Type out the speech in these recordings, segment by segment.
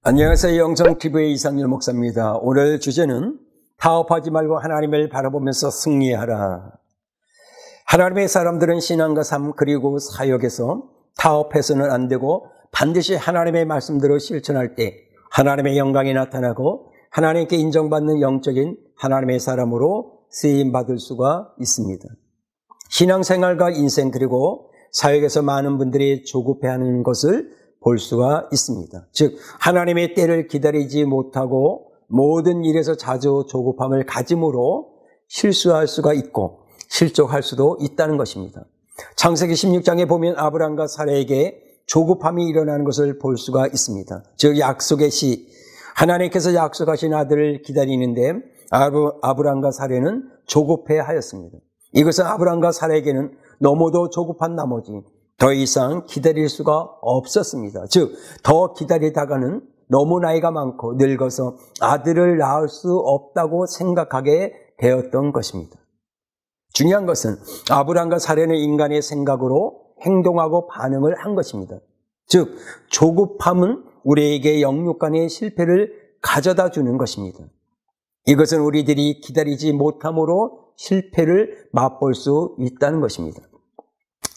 안녕하세요. 영성TV의 이상열 목사입니다. 오늘 주제는 타협하지 말고 하나님을 바라보면서 승리하라. 하나님의 사람들은 신앙과 삶 그리고 사역에서 타협해서는 안 되고 반드시 하나님의 말씀대로 실천할 때 하나님의 영광이 나타나고 하나님께 인정받는 영적인 하나님의 사람으로 쓰임받을 수가 있습니다. 신앙생활과 인생 그리고 사역에서 많은 분들이 조급해하는 것을 볼 수가 있습니다. 즉 하나님의 때를 기다리지 못하고 모든 일에서 자주 조급함을 가짐으로 실수할 수가 있고 실족할 수도 있다는 것입니다. 창세기 16장에 보면 아브람과 사라에게 조급함이 일어나는 것을 볼 수가 있습니다. 즉 약속의 시, 하나님께서 약속하신 아들을 기다리는데 아브람과 사라는 조급해하였습니다. 이것은 아브람과 사라에게는 너무도 조급한 나머지 더 이상 기다릴 수가 없었습니다. 즉 더 기다리다가는 너무 나이가 많고 늙어서 아들을 낳을 수 없다고 생각하게 되었던 것입니다. 중요한 것은 아브람과 사라는 인간의 생각으로 행동하고 반응을 한 것입니다. 즉 조급함은 우리에게 영육간의 실패를 가져다 주는 것입니다. 이것은 우리들이 기다리지 못함으로 실패를 맛볼 수 있다는 것입니다.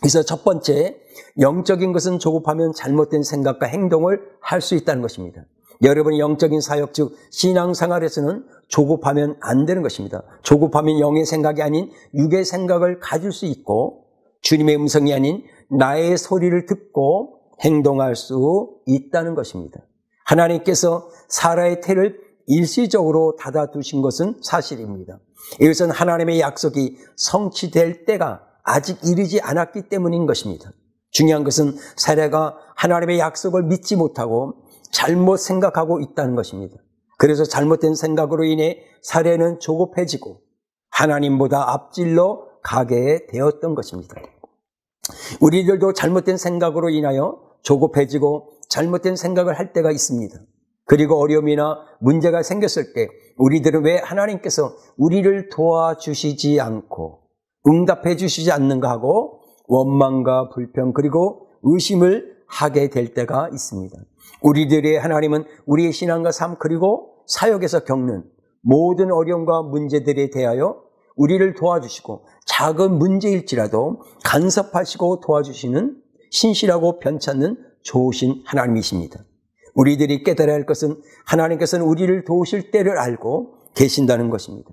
그래서 첫 번째, 영적인 것은 조급하면 잘못된 생각과 행동을 할 수 있다는 것입니다. 여러분 영적인 사역 즉 신앙생활에서는 조급하면 안 되는 것입니다. 조급하면 영의 생각이 아닌 육의 생각을 가질 수 있고 주님의 음성이 아닌 나의 소리를 듣고 행동할 수 있다는 것입니다. 하나님께서 사라의 태를 일시적으로 닫아두신 것은 사실입니다. 이것은 하나님의 약속이 성취될 때가 아직 이르지 않았기 때문인 것입니다. 중요한 것은 사라가 하나님의 약속을 믿지 못하고 잘못 생각하고 있다는 것입니다. 그래서 잘못된 생각으로 인해 사라는 조급해지고 하나님보다 앞질러 가게 되었던 것입니다. 우리들도 잘못된 생각으로 인하여 조급해지고 잘못된 생각을 할 때가 있습니다. 그리고 어려움이나 문제가 생겼을 때 우리들은 왜 하나님께서 우리를 도와주시지 않고 응답해 주시지 않는가 하고 원망과 불평 그리고 의심을 하게 될 때가 있습니다. 우리들의 하나님은 우리의 신앙과 삶 그리고 사역에서 겪는 모든 어려움과 문제들에 대하여 우리를 도와주시고 작은 문제일지라도 간섭하시고 도와주시는 신실하고 변찮는 좋으신 하나님이십니다. 우리들이 깨달아야 할 것은 하나님께서는 우리를 도우실 때를 알고 계신다는 것입니다.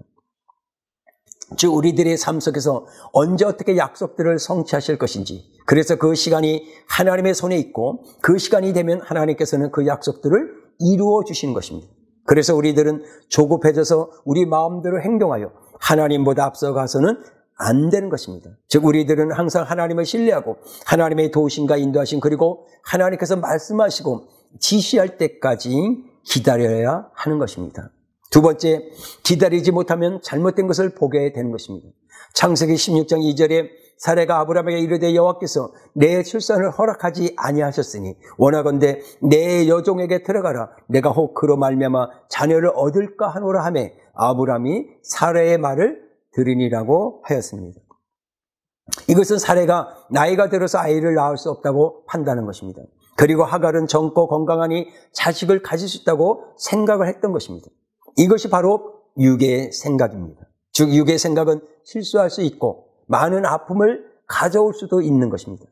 즉 우리들의 삶 속에서 언제 어떻게 약속들을 성취하실 것인지 그래서 그 시간이 하나님의 손에 있고 그 시간이 되면 하나님께서는 그 약속들을 이루어 주시는 것입니다. 그래서 우리들은 조급해져서 우리 마음대로 행동하여 하나님보다 앞서가서는 안 되는 것입니다. 즉 우리들은 항상 하나님을 신뢰하고 하나님의 도우심과 인도하심 그리고 하나님께서 말씀하시고 지시할 때까지 기다려야 하는 것입니다. 두 번째, 기다리지 못하면 잘못된 것을 보게 되는 것입니다. 창세기 16장 2절에 사라가 아브람에게 이르되 여호와께서 내 출산을 허락하지 아니하셨으니 원하건대 내 여종에게 들어가라 내가 혹 그로 말미암아 자녀를 얻을까 하노라 하매 아브람이 사라의 말을 들으니라고 하였습니다. 이것은 사라가 나이가 들어서 아이를 낳을 수 없다고 판단한 것입니다. 그리고 하갈은 젊고 건강하니 자식을 가질 수 있다고 생각을 했던 것입니다. 이것이 바로 육의 생각입니다. 즉 육의 생각은 실수할 수 있고 많은 아픔을 가져올 수도 있는 것입니다.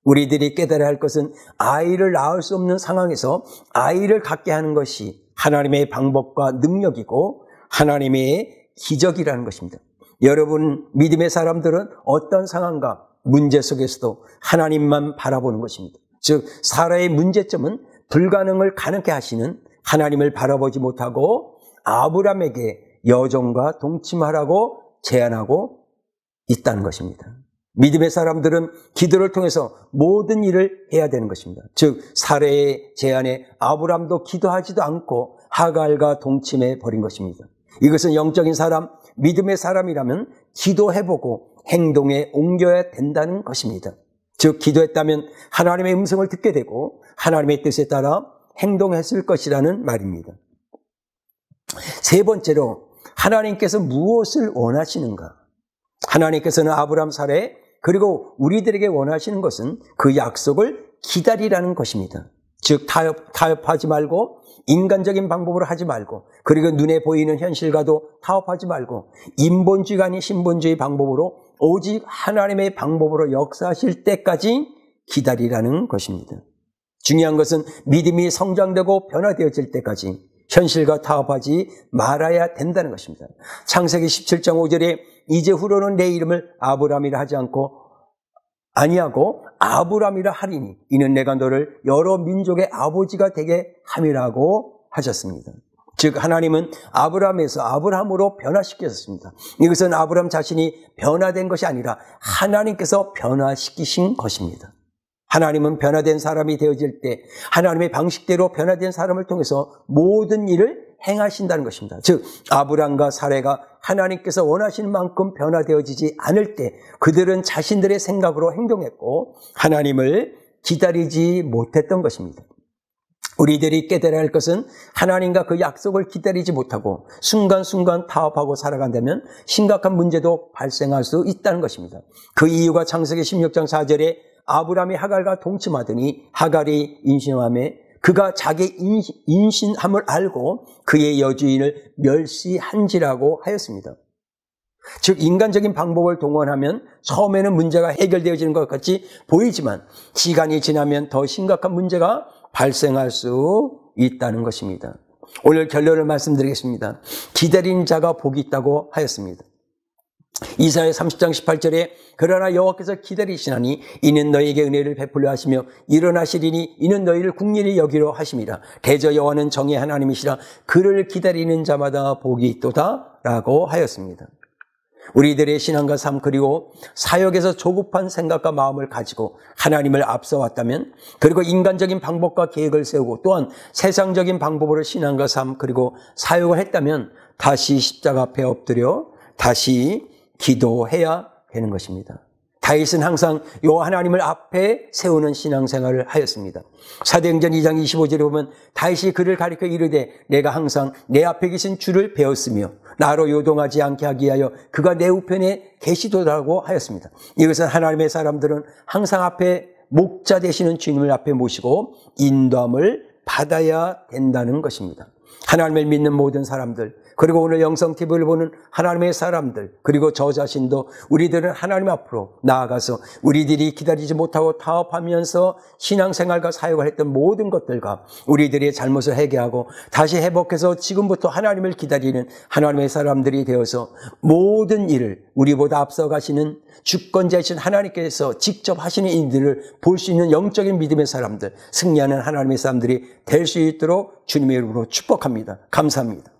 우리들이 깨달아야 할 것은 아이를 낳을 수 없는 상황에서 아이를 갖게 하는 것이 하나님의 방법과 능력이고 하나님의 기적이라는 것입니다. 여러분 믿음의 사람들은 어떤 상황과 문제 속에서도 하나님만 바라보는 것입니다. 즉 사라의 문제점은 불가능을 가능케 하시는 하나님을 바라보지 못하고 아브람에게 여종과 동침하라고 제안하고 있다는 것입니다. 믿음의 사람들은 기도를 통해서 모든 일을 해야 되는 것입니다. 즉 사라의 제안에 아브람도 기도하지도 않고 하갈과 동침해 버린 것입니다. 이것은 영적인 사람, 믿음의 사람이라면 기도해보고 행동에 옮겨야 된다는 것입니다. 즉 기도했다면 하나님의 음성을 듣게 되고 하나님의 뜻에 따라 행동했을 것이라는 말입니다. 세 번째로 하나님께서 무엇을 원하시는가? 하나님께서는 아브람 사라에 그리고 우리들에게 원하시는 것은 그 약속을 기다리라는 것입니다. 즉 타협하지 말고 인간적인 방법으로 하지 말고 그리고 눈에 보이는 현실과도 타협하지 말고 인본주의가 아닌 신본주의 방법으로 오직 하나님의 방법으로 역사하실 때까지 기다리라는 것입니다. 중요한 것은 믿음이 성장되고 변화되어질 때까지 현실과 타협하지 말아야 된다는 것입니다. 창세기 17장 5절에 이제후로는 내 이름을 아브라함이라 하지 않고 아니하고 아브라함이라 하리니 이는 내가 너를 여러 민족의 아버지가 되게 함이라고 하셨습니다. 즉 하나님은 아브라함에서 아브라함으로 변화시키셨습니다. 이것은 아브라함 자신이 변화된 것이 아니라 하나님께서 변화시키신 것입니다. 하나님은 변화된 사람이 되어질 때 하나님의 방식대로 변화된 사람을 통해서 모든 일을 행하신다는 것입니다. 즉 아브람과 사레가 하나님께서 원하시는 만큼 변화되어지지 않을 때 그들은 자신들의 생각으로 행동했고 하나님을 기다리지 못했던 것입니다. 우리들이 깨달아야 할 것은 하나님과 그 약속을 기다리지 못하고 순간순간 타협하고 살아간다면 심각한 문제도 발생할 수 있다는 것입니다. 그 이유가 창세기 16장 4절에 아브람이 하갈과 동침하더니 하갈이 임신함에 그가 자기 임신함을 알고 그의 여주인을 멸시한지라고 하였습니다. 즉 인간적인 방법을 동원하면 처음에는 문제가 해결되어지는 것 같이 보이지만 시간이 지나면 더 심각한 문제가 발생할 수 있다는 것입니다. 오늘 결론을 말씀드리겠습니다. 기다리는 자가 복이 있다고 하였습니다. 이사야 30장 18절에 그러나 여호와께서 기다리시나니 이는 너희에게 은혜를 베풀려 하시며 일어나시리니 이는 너희를 국리를 여기려 하심이라. 대저 여호와는 정의 하나님이시라. 그를 기다리는 자마다 복이 있도다 라고 하였습니다. 우리들의 신앙과 삶 그리고 사역에서 조급한 생각과 마음을 가지고 하나님을 앞서왔다면 그리고 인간적인 방법과 계획을 세우고 또한 세상적인 방법으로 신앙과 삶 그리고 사역을 했다면 다시 십자가 앞에 엎드려 다시 기도해야 되는 것입니다. 다윗은 항상 요 하나님을 앞에 세우는 신앙생활을 하였습니다. 사도행전 2장 25절에 보면 다윗이 그를 가리켜 이르되 내가 항상 내 앞에 계신 주를 배웠으며 나로 요동하지 않게 하기 위하여 그가 내 우편에 계시도라고 하였습니다. 이것은 하나님의 사람들은 항상 앞에 목자 되시는 주님을 앞에 모시고 인도함을 받아야 된다는 것입니다. 하나님을 믿는 모든 사람들 그리고 오늘 영성TV를 보는 하나님의 사람들 그리고 저 자신도 우리들은 하나님 앞으로 나아가서 우리들이 기다리지 못하고 타협하면서 신앙생활과 사역을 했던 모든 것들과 우리들의 잘못을 회개하고 다시 회복해서 지금부터 하나님을 기다리는 하나님의 사람들이 되어서 모든 일을 우리보다 앞서가시는 주권자이신 하나님께서 직접 하시는 일들을 볼 수 있는 영적인 믿음의 사람들 승리하는 하나님의 사람들이 될 수 있도록 주님의 이름으로 축복합니다. 감사합니다.